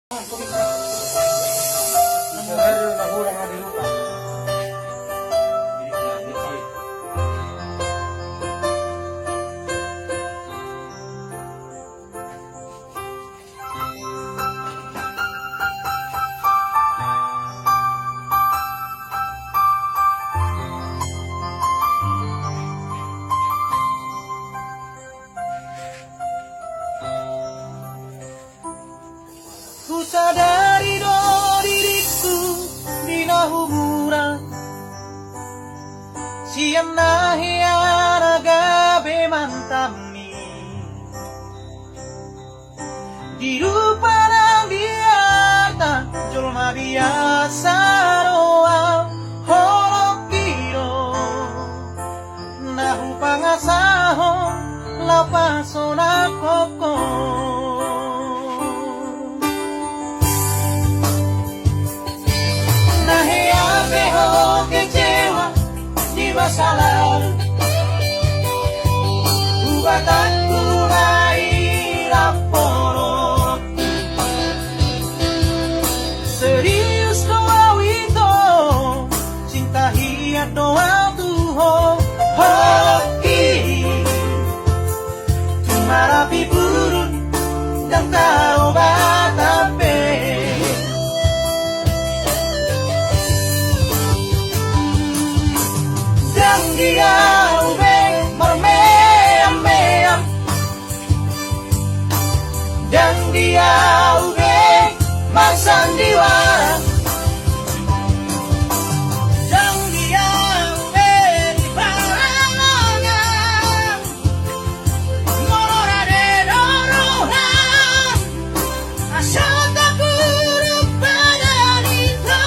Ku sadari do diriku dina humuran siang nahiana gabe mantami di rupa nang biartan julma biasa doang holok kiro nahu pangasahon lapasona koko. Masa lalu ubatanku naik lapor serius doa itu cinta hiat doa tuho hoki cuma rapi burun dan kau batape dia ube mermeam-meam dan dia ube masandiwara dan dia ube di barangan mororade dorohan asal tak berpada itu.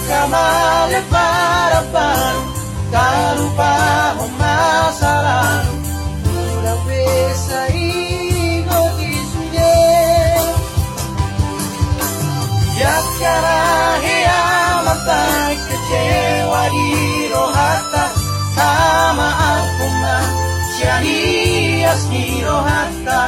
Kamale para paru, tak lupa masa lalu. Udah bisa ingat isunya. Ya cara hea matai kecewa di rohata, sama aku mah sianias di rohata.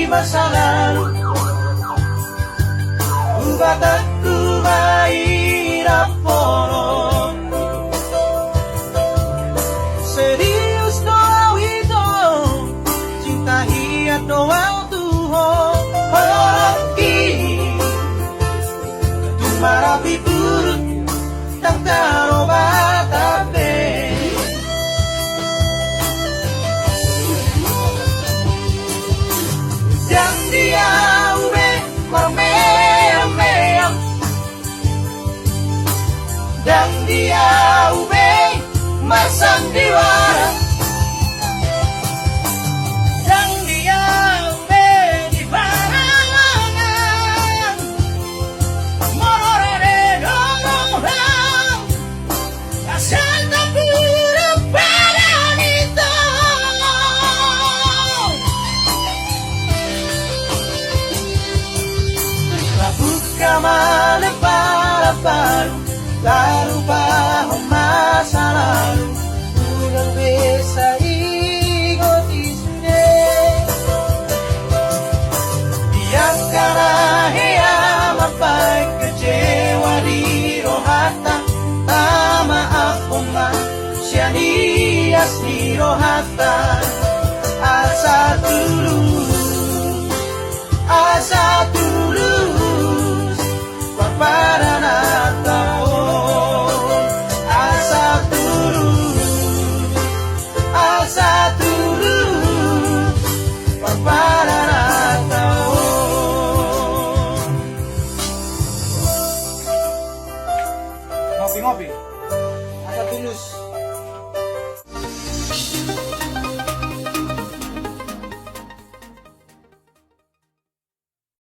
Masa lalu ubatanku baik laporan serius doa itu cinta hiat doa tuho hoki cuma rapi burut dan karo batape dia ube mermeam-meam dan dia ube masandiwara dan dia ube di barangan mororade dorohan asal tak berpada itu. Kamale para paru, tak lupa masa lalu. Udah bisa ingat isunya. Biarkan hea mapai kecewa di rohata, sama aku mah sianias di rohata. Asa tulus para Natal, asa tulus para Natal. Ngopi-ngopi. tulus.